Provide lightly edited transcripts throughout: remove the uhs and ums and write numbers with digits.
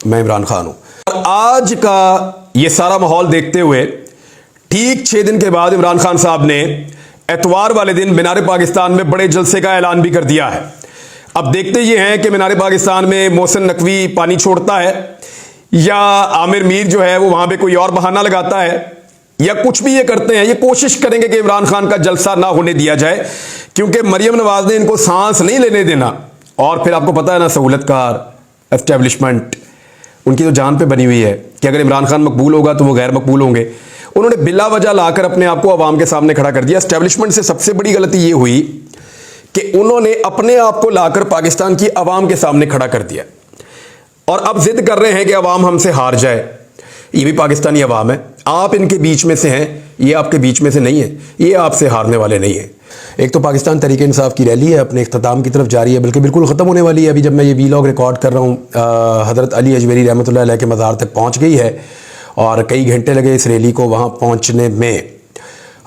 मैं इमरान खान हूं। और आज का ये सारा माहौल देखते हुए ठीक 6 दिन के बाद इमरान खान साहब ने एतवार वाले दिन मीनार पाकिस्तान में बड़े जलसे का ऐलान भी कर दिया है। अब देखते ये हैं कि मीनार पाकिस्तान में मोहसिन नकवी पानी छोड़ता है या आमिर मीर जो है वो वहां पे कोई और बहाना लगाता है या कुछ भी ये करते हैं। ये कोशिश करेंगे कि इमरान खान का जलसा ना होने दिया जाए, क्योंकि मरियम नवाज ने इनको सांस नहीं लेने देना। और फिर आपको पता है ना, सहूलतकार एस्टेब्लिशमेंट उनकी तो जान पे बनी हुई है कि अगर इमरान खान मकबूल होगा तो वो गैर मकबूल होंगे। उन्होंने बिला वजह लाकर अपने आप को अवाम के सामने खड़ा कर दिया। एस्टेब्लिशमेंट से सबसे बड़ी गलती ये हुई कि उन्होंने अपने आप को लाकर पाकिस्तान की अवाम के सामने खड़ा कर दिया और अब जिद कर रहे हैं कि अवाम हमसे हार जाए। ये भी पाकिस्तानी अवाम है, आप इनके बीच में से हैं, ये आपके बीच में से नहीं है, ये आपसे हारने वाले नहीं है। एक तो पाकिस्तान तहरीक इंसाफ की रैली है, अपने इख्तिताम की तरफ जारी है, बल्कि बिल्कुल ख़त्म होने वाली है। अभी जब मैं ये वीलॉग रिकॉर्ड कर रहा हूँ, हज़रत अली अजमेरी रहमतुल्लाह अलैह के मज़ार तक पहुँच गई है और कई घंटे लगे इस रैली को वहाँ पहुँचने में।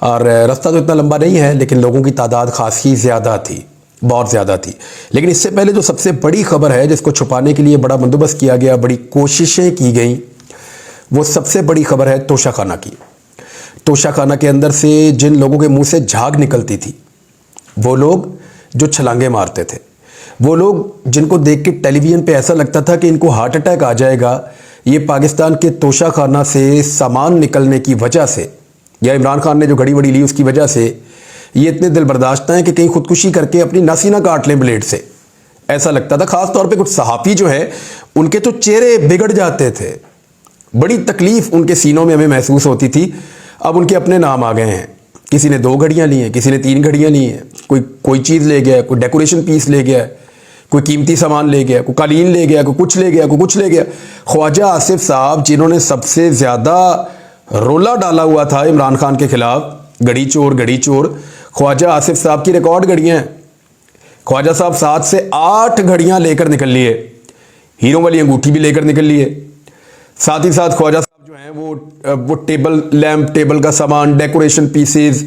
और रास्ता तो इतना लंबा नहीं है, लेकिन लोगों की तादाद खासी ज़्यादा थी, बहुत ज़्यादा थी। लेकिन इससे पहले जो सबसे बड़ी खबर है जिसको छुपाने के लिए बड़ा बंदोबस्त किया गया, बड़ी कोशिशें की गई, वो सबसे बड़ी खबर है तोशाखाना की। तोशाखाना के अंदर से जिन लोगों के मुंह से झाग निकलती थी, वो लोग जो छलांगे मारते थे, वो लोग जिनको देख के टेलीविज़न पे ऐसा लगता था कि इनको हार्ट अटैक आ जाएगा, ये पाकिस्तान के तोशाखाना से सामान निकलने की वजह से या इमरान खान ने जो घड़ी वड़ी ली उसकी वजह से ये इतने दिल बर्दाश्त हैं कि कहीं खुदकुशी करके अपनी नासी ना काट लें ब्लेड से, ऐसा लगता था। ख़ास तौर पे कुछ सहाफ़ी जो है उनके तो चेहरे बिगड़ जाते थे, बड़ी तकलीफ़ उनके सीनों में हमें महसूस होती थी। अब उनके अपने नाम आ गए हैं, किसी ने 2 घड़ियाँ ली हैं, किसी ने 3 घड़ियाँ ली हैं, कोई चीज़ ले गया, कोई डेकोरेशन पीस ले गया, कोई कीमती सामान ले गया, कोई कालीन ले गया, कोई कुछ ले गया, कोई कुछ ले गया। ख्वाजा आसिफ साहब जिन्होंने सबसे ज़्यादा रोला डाला हुआ था इमरान खान के खिलाफ, घड़ी चोर, ख्वाजा आसिफ साहब की रिकॉर्ड घड़ियाँ हैं। ख्वाजा साहब 7 से 8 घड़ियाँ लेकर निकल लिए, हीरो वाली अंगूठी भी लेकर निकल लिए। साथ ही साथ ख्वाजा साहब जो हैं वो टेबल लैम्प, टेबल का सामान, डेकोरेशन पीसेस,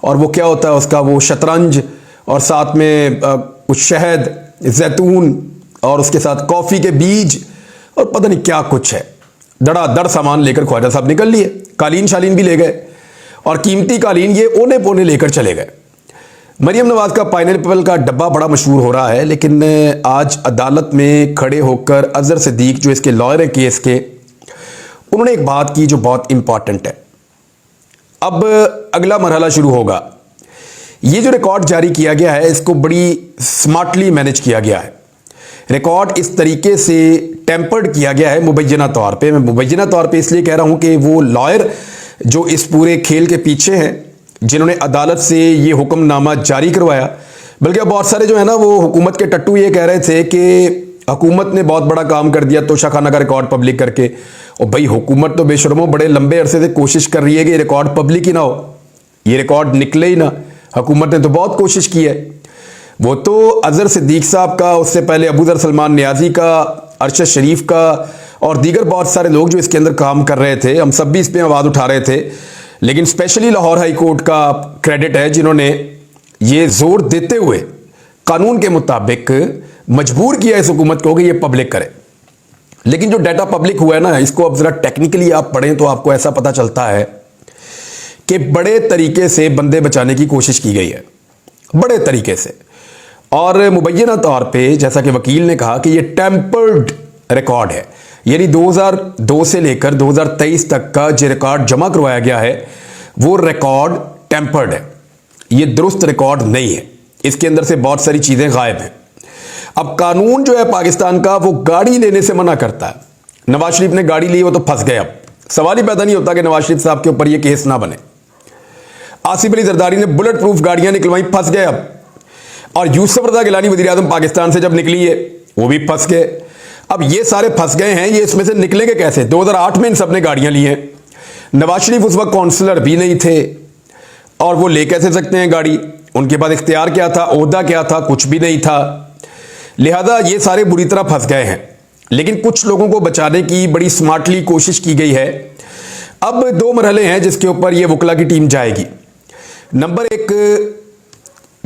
और वो क्या होता है उसका, वो शतरंज, और साथ में कुछ शहद, जैतून, और उसके साथ कॉफ़ी के बीज और पता नहीं क्या कुछ है। धड़ाधड़ सामान लेकर ख्वाजा साहब निकल लिए। कालीन शालीन भी ले गए और कीमती कालीन ये ओने पोने लेकर चले गए। मरियम नवाज का पाइनएप्पल का डब्बा बड़ा मशहूर हो रहा है, लेकिन आज अदालत में खड़े होकर अजहर सिद्दीक जो इसके लॉयर हैं केस के, उन्होंने एक बात की जो बहुत इंपॉर्टेंट है। अब अगला मरहला शुरू होगा। ये जो रिकॉर्ड जारी किया गया है इसको बड़ी स्मार्टली मैनेज किया गया है। रिकॉर्ड इस तरीके से टेम्पर्ड किया गया है मुबैना तौर पे। मैं मुबैना तौर पे इसलिए कह रहा हूं कि वो लॉयर जो इस पूरे खेल के पीछे हैं, जिन्होंने अदालत से ये हुक्मनामा जारी करवाया, बल्कि बहुत सारे जो है ना वो हुकूमत के टट्टू ये कह रहे थे कि हुकूमत ने बहुत बड़ा काम कर दिया तोशाखाना का रिकॉर्ड पब्लिक करके। और भाई हुकूमत तो बेशर्मो बड़े लंबे अरसे से कोशिश कर रही है कि ये रिकॉर्ड पब्लिक ही ना हो, ये रिकॉर्ड निकले ही ना। हुकूमत ने तो बहुत कोशिश की है। वो तो अजहर सिद्दीक साहब का, उससे पहले अबू ज़र सलमान नियाजी का, अरशद शरीफ का और दीगर बहुत सारे लोग जो इसके अंदर काम कर रहे थे, हम सब भी इस पर आवाज़ उठा रहे थे। लेकिन स्पेशली लाहौर हाई कोर्ट का क्रेडिट है जिन्होंने ये जोर देते हुए कानून के मुताबिक मजबूर किया इस हुकूमत को कि ये पब्लिक करे। लेकिन जो डाटा पब्लिक हुआ है ना, इसको अब ज़रा टेक्निकली आप पढ़ें तो आपको ऐसा पता चलता है कि बड़े तरीके से बंदे बचाने की कोशिश की गई है, बड़े तरीके से। और मुबैना तौर पे जैसा कि वकील ने कहा कि ये टेम्पर्ड रिकॉर्ड है, यानी 2002 से लेकर 2023 तक का जो रिकॉर्ड जमा करवाया गया है वो रिकॉर्ड टेम्पर्ड है, ये दुरुस्त रिकॉर्ड नहीं है। इसके अंदर से बहुत सारी चीज़ें गायब हैं। अब कानून जो है पाकिस्तान का वो गाड़ी लेने से मना करता है। नवाज शरीफ ने गाड़ी ली, वो तो फंस गए। अब सवाल ही पैदा नहीं होता कि नवाज शरीफ साहब के ऊपर ये केस ना बने। आसिफ अली जरदारी ने बुलेट प्रूफ गाड़ियां निकलवाई, फंस गए अब। और यूसुफ रजा गिलानी वज़ीर आज़म पाकिस्तान से जब निकली है वो भी फंस गए। अब ये सारे फंस गए हैं, ये इसमें से निकलेंगे कैसे? 2008 में इन सब ने गाड़ियां ली हैं। नवाज शरीफ उस वक्त काउंसलर भी नहीं थे और वो ले कैसे सकते हैं गाड़ी? उनके पास इख्तियार क्या था, ओहदा क्या था? कुछ भी नहीं था। लिहाजा ये सारे बुरी तरह फंस गए हैं। लेकिन कुछ लोगों को बचाने की बड़ी स्मार्टली कोशिश की गई है। अब 2 मरहले हैं जिसके ऊपर ये वकला की टीम जाएगी। नंबर 1,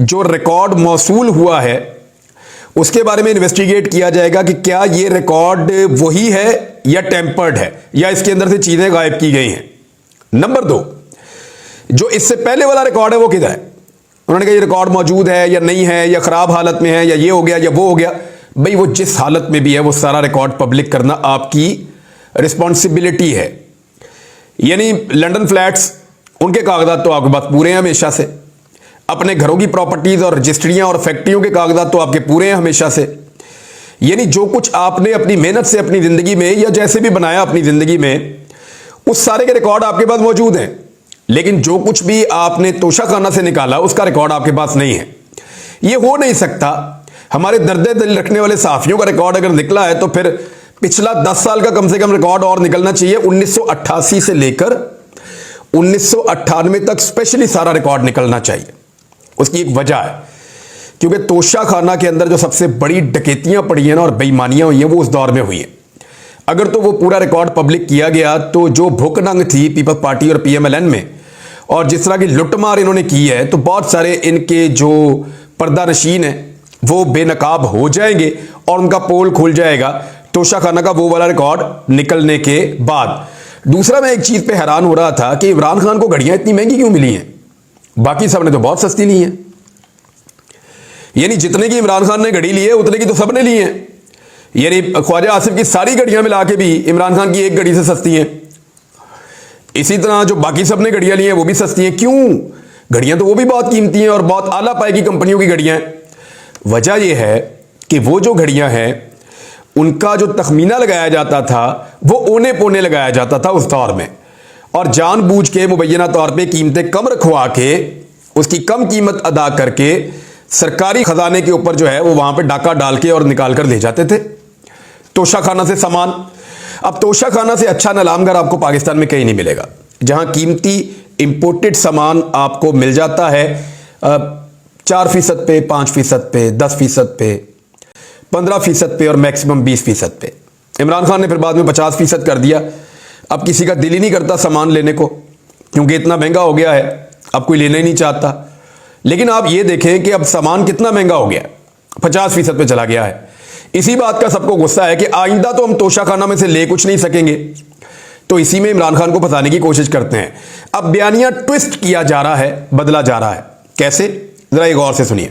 जो रिकॉर्ड मौसूल हुआ है उसके बारे में इन्वेस्टिगेट किया जाएगा कि क्या ये रिकॉर्ड वही है या टेम्पर्ड है या इसके अंदर से चीजें गायब की गई हैं। नंबर 2, जो इससे पहले वाला रिकॉर्ड है वो किधर है? उन्होंने कहा ये रिकॉर्ड मौजूद है या नहीं है, या खराब हालत में है, या ये हो गया या वो हो गया। भाई वो जिस हालत में भी है वो सारा रिकॉर्ड पब्लिक करना आपकी रिस्पॉन्सिबिलिटी है। यानी लंदन फ्लैट्स, उनके कागजात तो आपके पास पूरे हैं हमेशा से, अपने घरों की प्रॉपर्टीज और रजिस्ट्रियां और फैक्ट्रियों के कागजात तो आपके पूरे हैं हमेशा से। यानी जो कुछ आपने अपनी मेहनत से अपनी जिंदगी में या जैसे भी बनाया अपनी जिंदगी में, उस सारे के रिकॉर्ड आपके पास मौजूद हैं। लेकिन जो कुछ भी आपने तोशाखाना से निकाला उसका रिकॉर्ड आपके पास नहीं है। यह हो नहीं सकता। हमारे दर्द दिल रखने वाले सहाफियों का रिकॉर्ड अगर निकला है तो फिर पिछला 10 साल का कम से कम रिकॉर्ड और निकलना चाहिए। 1988 से लेकर 1998 तक स्पेशली सारा रिकॉर्ड निकलना चाहिए। उसकी एक वजह है, क्योंकि तोशाखाना के अंदर जो सबसे बड़ी डकैतियां पड़ी हैं ना और बेईमानियां हुई हैं वो उस दौर में हुई हैं। अगर तो वो पूरा रिकॉर्ड पब्लिक किया गया तो जो भुखनंग थी पीपल्स पार्टी और पीएमएलएन में, और जिस तरह की लुटमार इन्होंने की है, तो बहुत सारे इनके जो पर्दानशीन हैं वो बेनकाब हो जाएंगे और उनका पोल खुल जाएगा तोशाखाना का वो वाला रिकॉर्ड निकलने के बाद। दूसरा, मैं एक चीज पे हैरान हो रहा था कि इमरान खान को घड़ियां इतनी महंगी क्यों मिली हैं? बाकी सबने तो बहुत सस्ती ली हैं। यानी जितने की इमरान खान ने घड़ी ली है उतने की तो सबने ली हैं। यानी ख्वाजा आसिफ की सारी घड़ियां मिला के भी इमरान खान की एक घड़ी से सस्ती हैं। इसी तरह जो बाकी सबने घड़ियां ली हैं वो भी सस्ती हैं। क्यों? घड़ियां तो वो भी बहुत कीमती हैं और बहुत आला पाए की कंपनियों की घड़ियां हैं। वजह यह है कि वो जो घड़ियां हैं उनका जो तखमीना लगाया जाता था वो ओने पोने लगाया जाता था उस दौर में, और जानबूझ के मुबैना तौर पे कीमतें कम रखवा के उसकी कम कीमत अदा करके सरकारी खजाने के ऊपर जो है वो वहां पे डाका डाल के और निकाल कर ले जाते थे तोशाखाना से सामान। अब तोशाखाना से अच्छा नीलामगर आपको पाकिस्तान में कहीं नहीं मिलेगा, जहां कीमती इंपोर्टेड सामान आपको मिल जाता है 4% पे, 5% पे, 10% पे, 15% पे और मैक्सिमम 20% पे। इमरान खान ने फिर बाद में 50% कर दिया। अब किसी का दिल ही नहीं करता सामान लेने को, क्योंकि इतना महंगा हो गया है, अब कोई लेना ही नहीं चाहता। लेकिन आप ये देखें कि अब सामान कितना महंगा हो गया, 50% पे चला गया है। इसी बात का सबको गुस्सा है कि आइंदा तो हम तोशाखाना में से ले कुछ नहीं सकेंगे, तो इसी में इमरान खान को फंसाने की कोशिश करते हैं। अब बयानिया ट्विस्ट किया जा रहा है, बदला जा रहा है। कैसे? जरा एक गौर से सुनिए।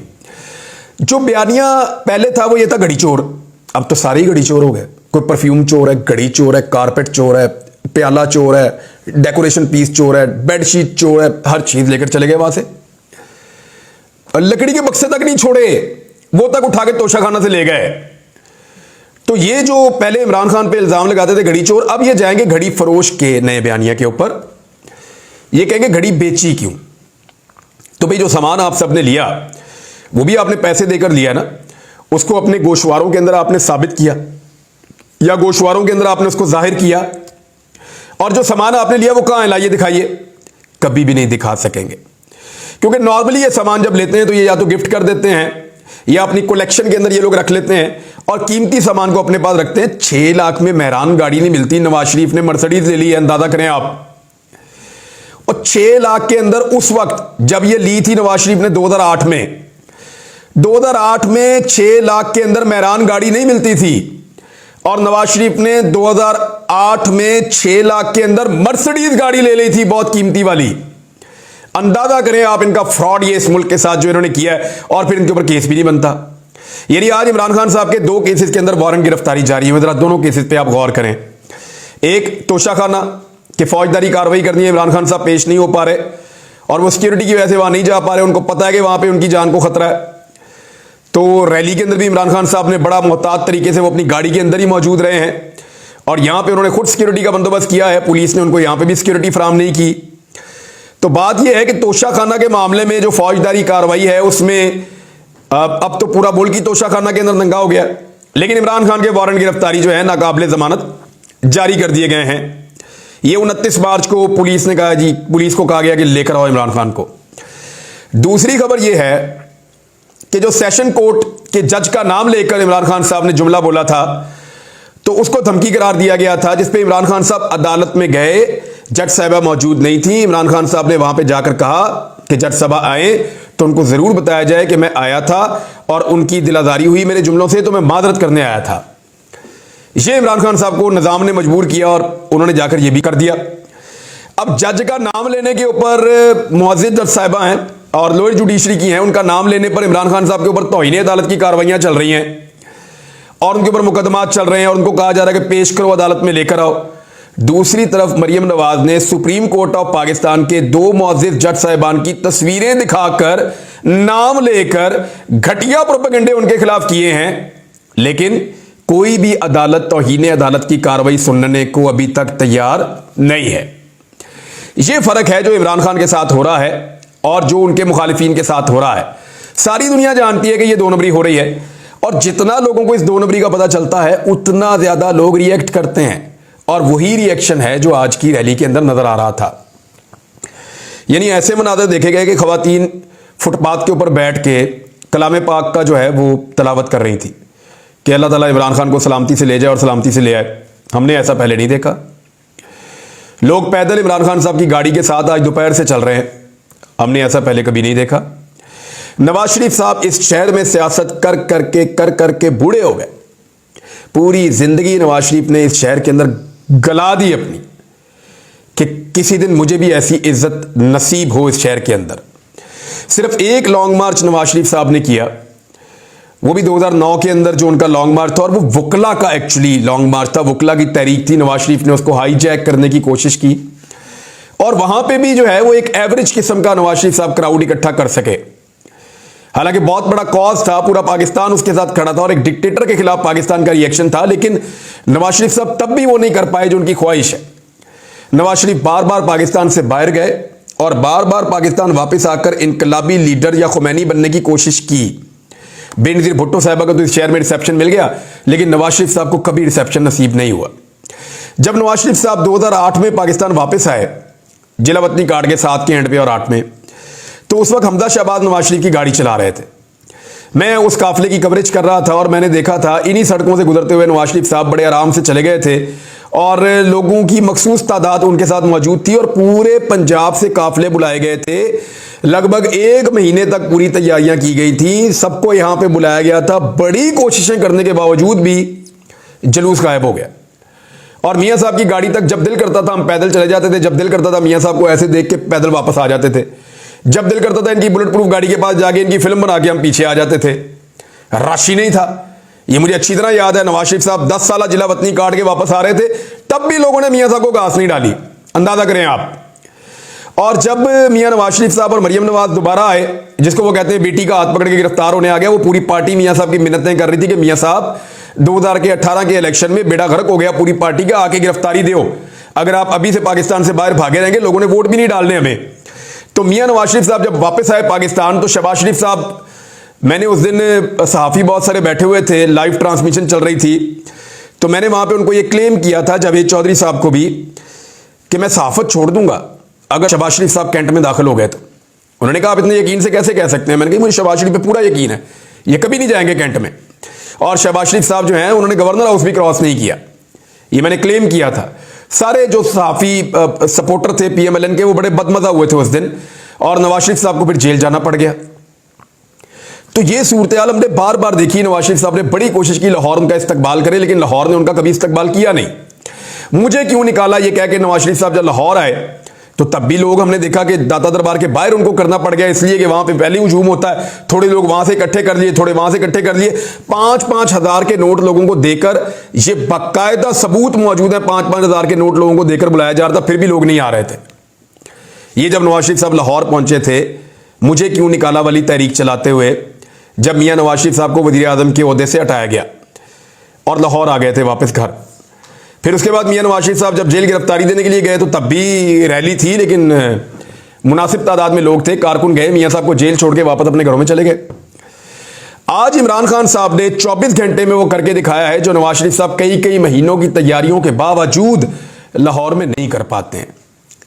जो बयानिया पहले था वो ये था घड़ी चोर, अब तो सारे ही घड़ी चोर हो गए। कोई परफ्यूम चोर है, घड़ी चोर है, कारपेट चोर है, प्याला चोर है, डेकोरेशन पीस चोर है, बेडशीट चोर है, हर चीज लेकर चले गए वहां से। और लकड़ी के बक्से तक नहीं छोड़े, वो तक उठा के तोशाखाना से ले गए। तो ये जो पहले इमरान खान पे इल्जाम लगाते थे घड़ी चोर, अब ये जाएंगे घड़ी फरोश के नए बयानिया के ऊपर। ये कहेंगे घड़ी बेची क्यों? तो भाई जो सामान आप सबने लिया वो भी आपने पैसे देकर लिया ना, उसको अपने गोशवारों के अंदर आपने साबित किया या गोशवारों के अंदर आपने उसको जाहिर किया, और जो सामान आपने लिया वो कहां है, लाइए दिखाइए। कभी भी नहीं दिखा सकेंगे, क्योंकि नॉर्मली ये सामान जब लेते हैं तो ये या तो गिफ्ट कर देते हैं या अपनी कलेक्शन के अंदर ये लोग रख लेते हैं और कीमती सामान को अपने पास रखते हैं। 6 लाख में मेहरान गाड़ी नहीं मिलती। नवाज शरीफ ने मर्सिडीज ले ली है, अंदाजा करें आप। और 6 लाख के अंदर उस वक्त जब ये ली थी नवाज शरीफ ने 2008 में 6 लाख के अंदर मेहरान गाड़ी नहीं मिलती थी, और नवाज शरीफ ने 2008 में 6 लाख के अंदर मर्सिडीज गाड़ी ले ली थी, बहुत कीमती वाली। अंदाजा करें आप इनका फ्रॉड ये इस मुल्क के साथ जो इन्होंने किया है, और फिर इनके ऊपर केस भी नहीं बनता। यानी आज इमरान खान साहब के 2 केसेस के अंदर वारंट गिरफ्तारी जारी है। जरा दोनों केसेस पे आप गौर करें। एक तोशाखाना कि फौजदारी कार्रवाई करनी है, इमरान खान साहब पेश नहीं हो पा रहे और वो सिक्योरिटी की वजह से वहां नहीं जा पा रहे। उनको पता है कि वहां पे उनकी जान को खतरा है। तो रैली के अंदर भी इमरान खान साहब ने बड़ा मोहतात तरीके से वो अपनी गाड़ी के अंदर ही मौजूद रहे हैं, और यहां पे उन्होंने खुद सिक्योरिटी का बंदोबस्त किया है। पुलिस ने उनको यहां पे भी सिक्योरिटी फराहम नहीं की। तो बात यह है कि तोशाखाना के मामले में जो फौजदारी कार्रवाई है उसमें अब तो पूरा मुल्क ही तोशाखाना के अंदर नंगा हो गया। लेकिन इमरान खान के वारंट गिरफ्तारी जो है नाकाबिले जमानत जारी कर दिए गए हैं। ये 29 मार्च को पुलिस ने कहा, जी पुलिस को कहा गया कि लेकर आओ इमरान खान को। दूसरी खबर यह है कि जो सेशन कोर्ट के जज का नाम लेकर इमरान खान साहब ने जुमला बोला था, तो उसको धमकी करार दिया गया था, जिसपे इमरान खान साहब अदालत में गए। जज साहबा मौजूद नहीं थी। इमरान खान साहब ने वहां पे जाकर कहा कि जज साहबा आए तो उनको ज़रूर बताया जाए कि मैं आया था और उनकी दिलादारी हुई मेरे जुमलों से, तो मैं मादरत करने आया था। ये इमरान खान साहब को निज़ाम ने मजबूर किया और उन्होंने जाकर ये भी कर दिया। अब जज का नाम लेने के ऊपर मुअज़्ज़िज़ जज साहिबा हैं और लोअर जुडिशरी की हैं, उनका नाम लेने पर इमरान खान साहब के ऊपर तौहीन अदालत की कार्रवाइयाँ चल रही हैं और उनके ऊपर मुकदमात चल रहे हैं और उनको कहा जा रहा है कि पेश करो, अदालत में लेकर आओ। दूसरी तरफ मरियम नवाज ने सुप्रीम कोर्ट ऑफ पाकिस्तान के 2 मुअज़्ज़िज़ जज साहिबान की तस्वीरें दिखाकर, नाम लेकर घटिया प्रोपेगेंडे उनके खिलाफ किए हैं, लेकिन कोई भी अदालत तौहीन अदालत की कार्रवाई सुनने को अभी तक तैयार नहीं है। यह फर्क है जो इमरान खान के साथ हो रहा है और जो उनके मुखालिफिन के साथ हो रहा है। सारी दुनिया जानती है कि यह 2 नंबरी हो रही है और जितना लोगों को इस 2 नंबरी का पता चलता है उतना ज्यादा लोग रिएक्ट करते हैं और वही रिएक्शन है जो आज की रैली के अंदर नजर आ रहा था। यानी ऐसे मनाज़र देखे गए कि खवातीन फुटपाथ के ऊपर बैठ के कलाम पाक का जो है वो तलावत कर रही थी कि अल्लाह ताला इमरान खान को सलामती से ले जाए और सलामती से ले आए। हमने ऐसा पहले नहीं देखा। लोग पैदल इमरान खान साहब की गाड़ी के साथ आज दोपहर से चल रहे हैं, हमने ऐसा पहले कभी नहीं देखा। नवाज शरीफ साहब इस शहर में सियासत कर करके बूढ़े हो गए। पूरी जिंदगी नवाज शरीफ ने इस शहर के अंदर गला दी अपनी कि किसी दिन मुझे भी ऐसी इज्जत नसीब हो इस शहर के अंदर। सिर्फ एक लॉन्ग मार्च नवाज शरीफ साहब ने किया, वो भी 2009 के अंदर जो उनका लॉन्ग मार्च था, और वो वकला का एक्चुअली लॉन्ग मार्च था, वकला की तहरीक थी। नवाज शरीफ ने उसको हाईजैक करने की कोशिश की और वहां पे भी जो है वो एक एवरेज किस्म का नवाज शरीफ साहब क्राउड इकट्ठा कर सके। हालांकि बहुत बड़ा कॉज था, पूरा पाकिस्तान उसके साथ खड़ा था और एक डिक्टेटर के खिलाफ पाकिस्तान का रिएक्शन था, लेकिन नवाज शरीफ साहब तब भी वो नहीं कर पाए जो उनकी ख्वाहिश है। नवाज शरीफ बार बार पाकिस्तान से बाहर गए और बार बार पाकिस्तान वापस आकर इनकलाबी लीडर या खुमैनी बनने की कोशिश की। बेनज़ीर भुट्टो साहबा को तो इस शहर में रिसेप्शन मिल गया, लेकिन नवाज शरीफ साहब को कभी रिसेप्शन नसीब नहीं हुआ। जब नवाज शरीफ साहब 2008 में पाकिस्तान वापस आए, जिला वतनी कार्ड के 7 के एंड पे और 8 में, तो उस वक्त हमजा शहबाज नवाज शरीफ की गाड़ी चला रहे थे। मैं उस काफिले की कवरेज कर रहा था और मैंने देखा था इन्हीं सड़कों से गुजरते हुए नवाज शरीफ साहब बड़े आराम से चले गए थे और लोगों की मखसूस तादाद उनके साथ मौजूद थी और पूरे पंजाब से काफिले बुलाए गए थे। लगभग 1 महीने तक पूरी तैयारियां की गई थी, सबको यहां पे बुलाया गया था। बड़ी कोशिशें करने के बावजूद भी जुलूस गायब हो गया और मियां साहब की गाड़ी तक जब दिल करता था हम पैदल चले जाते थे, जब दिल करता था मियां साहब को ऐसे देख के पैदल वापस आ जाते थे, जब दिल करता था इनकी बुलेट प्रूफ गाड़ी के पास जाके इनकी फिल्म बना के हम पीछे आ जाते थे। रश ही नहीं था। ये मुझे अच्छी तरह याद है, नवाज शरीफ साहब 10 साल जिला वतनी काट के वापस आ रहे थे, तब भी लोगों ने मियां साहब को घास नहीं डाली, अंदाजा करें आप। और जब मियां नवाज शरीफ साहब और मरियम नवाज दोबारा आए, जिसको वो कहते हैं बेटी का हाथ पकड़ के गिरफ्तार होने आ गया, वो पूरी पार्टी मियां साहब की मिन्नतें कर रही थी कि मियां साहब 2018 के इलेक्शन में बेड़ा गर्क हो गया पूरी पार्टी का, आके गिरफ्तारी दो। अगर आप अभी से पाकिस्तान से बाहर भागे रहेंगे, लोगों ने वोट भी नहीं डालने हमें। तो मियां नवाज शरीफ साहब जब वापस आए पाकिस्तान, तो शहबाज शरीफ साहब, मैंने उस दिन सहाफ़ी बहुत सारे बैठे हुए थे, लाइव ट्रांसमिशन चल रही थी, तो मैंने वहां पे उनको ये क्लेम किया था, जावेद चौधरी साहब को भी, कि मैं सहाफत छोड़ दूंगा अगर शहबाज शरीफ साहब कैंट में दाखिल हो गए तो। उन्होंने कहा आप इतने यकीन से कैसे कह सकते हैं? मैंने कहा मुझे शहबाज शरीफ पे पूरा यकीन है, ये कभी नहीं जाएंगे कैंट में। और शहबाज शरीफ साहब जो हैं उन्होंने गवर्नर हाउस भी क्रॉस नहीं किया, ये मैंने क्लेम किया था। सारे जो सहाफ़ी सपोर्टर थे PMLN के, वो बड़े बदमजा हुए थे उस दिन और नवाज शरीफ साहब को फिर जेल जाना पड़ गया। तो ये सूरत हाल हमने बार बार देखी। नवाज शरीफ साहब ने बड़ी कोशिश की लाहौर उनका इस्तकबाल करे, लेकिन लाहौर ने उनका कभी इस्तकबाल किया नहीं। मुझे क्यों निकाला ये कह के नवाज शरीफ साहब जब लाहौर आए, तो तब भी लोग हमने देखा कि दाता दरबार के बाहर उनको करना पड़ गया, इसलिए कि वहां पे पहले हुजूम होता है, थोड़े लोग वहां से इकट्ठे कर लिए, थोड़े वहां से इकट्ठे कर लिए। 5-5 हज़ार के नोट लोगों को देकर, ये बाकायदा सबूत मौजूद है, 5-5 हज़ार के नोट लोगों को देकर बुलाया जा रहा था, फिर भी लोग नहीं आ रहे थे। ये जब नवाज शरीफ साहब लाहौर पहुंचे थे, मुझे क्यों निकाला वाली तहरीक चलाते हुए, जब मियां नवाज शरीफ साहब को वजीर आजम के ओहदे से हटाया गया और लाहौर आ गए थे वापस घर। फिर उसके बाद मियां नवाज शरीफ साहब जब जेल गिरफ्तारी देने के लिए गए, तो तब भी रैली थी, लेकिन मुनासिब तादाद में लोग थे, कारकुन गए, मियां साहब को जेल छोड़ के वापस अपने घरों में चले गए। आज इमरान खान साहब ने 24 घंटे में वो करके दिखाया है जो नवाज शरीफ साहब कई महीनों की तैयारियों के बावजूद लाहौर में नहीं कर पाते हैं।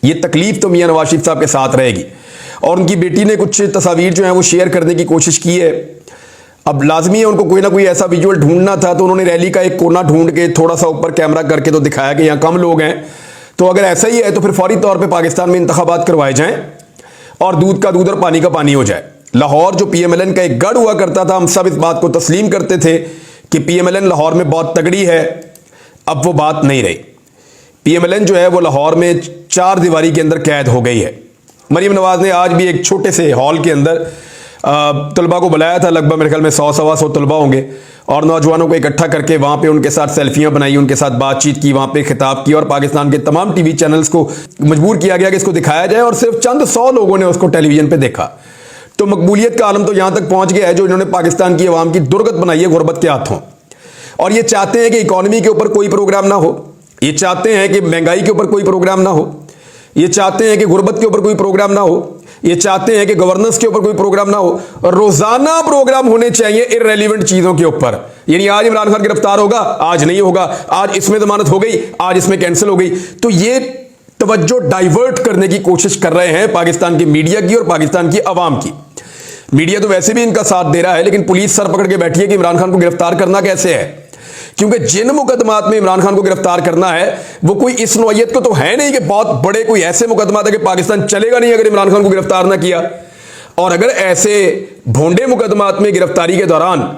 ये तकलीफ तो मियां नवाज शरीफ साहब के साथ रहेगी। और उनकी बेटी ने कुछ तस्वीर जो है वो शेयर करने की कोशिश की है। अब लाजमी है उनको कोई ना कोई ऐसा विजुअल ढूंढना था, तो उन्होंने रैली का एक कोना ढूंढ के थोड़ा सा ऊपर कैमरा करके तो दिखाया कि यहाँ कम लोग हैं, तो अगर ऐसा ही है तो फिर फौरी तौर पे पाकिस्तान में इंतखाबात करवाए जाएं और दूध का दूध और पानी का पानी हो जाए। लाहौर जो पीएमएलएन का एक गढ़ हुआ करता था, हम सब इस बात को तस्लीम करते थे कि पीएमएलएन लाहौर में बहुत तगड़ी है। अब वो बात नहीं रही। पीएमएलएन जो है वो लाहौर में 4 दीवारी के अंदर कैद हो गई है। मरीम नवाज ने आज भी एक छोटे से हॉल के अंदर तलबा को बुलाया था, लगभग मेरे ख्याल में 100-125 तलबा होंगे, और नौजवानों को इकट्ठा करके वहाँ पे उनके साथ सेल्फियाँ बनाई, उनके साथ बातचीत की, वहाँ पे खिताब किया, और पाकिस्तान के तमाम टीवी चैनल्स को मजबूर किया गया कि इसको दिखाया जाए, और सिर्फ चंद 100 लोगों ने उसको टेलीविजन पे देखा। तो मकबूलियत का आलम तो यहाँ तक पहुँच गया है जो इन्होंने पाकिस्तान की अवाम की दुर्गत बनाई है गुर्बत के हाथों। और ये चाहते हैं कि इकॉनमी के ऊपर कोई प्रोग्राम ना हो, ये चाहते हैं कि महंगाई के ऊपर कोई प्रोग्राम ना हो, ये चाहते हैं कि गुर्बत के ऊपर कोई प्रोग्राम ना हो, ये चाहते हैं कि गवर्नेंस के ऊपर कोई प्रोग्राम ना हो। रोजाना प्रोग्राम होने चाहिए इररेलेवेंट चीजों के ऊपर। यानी आज इमरान खान गिरफ्तार होगा, आज नहीं होगा, आज इसमें जमानत हो गई, आज इसमें कैंसिल हो गई। तो ये तवज्जो डाइवर्ट करने की कोशिश कर रहे हैं पाकिस्तान की मीडिया की और पाकिस्तान की अवाम की। मीडिया तो वैसे भी इनका साथ दे रहा है, लेकिन पुलिस सर पकड़ के बैठी है कि इमरान खान को गिरफ्तार करना कैसे है, क्योंकि जिन मुकदमात में इमरान खान को गिरफ्तार करना है वो कोई इस नौयत को तो है नहीं कि बहुत बड़े कोई ऐसे मुकदमात है कि पाकिस्तान चलेगा नहीं अगर इमरान खान को गिरफ्तार ना किया। और अगर ऐसे भोंडे मुकदमात में गिरफ्तारी के दौरान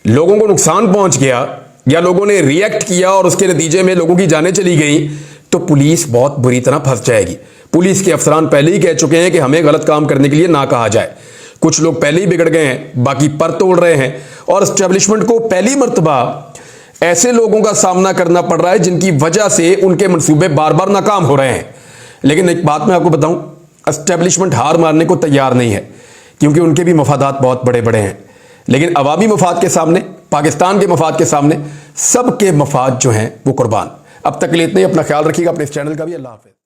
लोगों को नुकसान पहुंच गया या लोगों ने रिएक्ट किया और उसके नतीजे में लोगों की जानें चली गई, तो पुलिस बहुत बुरी तरह फंस जाएगी। पुलिस के अफसरान पहले ही कह चुके हैं कि हमें गलत काम करने के लिए ना कहा जाए। कुछ लोग पहले ही बिगड़ गए हैं, बाकी पर तोड़ रहे हैं, और एस्टेब्लिशमेंट को पहली मर्तबा ऐसे लोगों का सामना करना पड़ रहा है जिनकी वजह से उनके मंसूबे बार बार नाकाम हो रहे हैं। लेकिन एक बात मैं आपको बताऊं, एस्टेब्लिशमेंट हार मारने को तैयार नहीं है, क्योंकि उनके भी मफादात बहुत बड़े बड़े हैं। लेकिन अवामी मफाद के सामने, पाकिस्तान के मफाद के सामने सबके मफाद जो हैं वो कुर्बान। अब तक के लिए इतना ही। अपना ख्याल रखिएगा, अपने इस चैनल का भी। अल्लाह हाफिज़।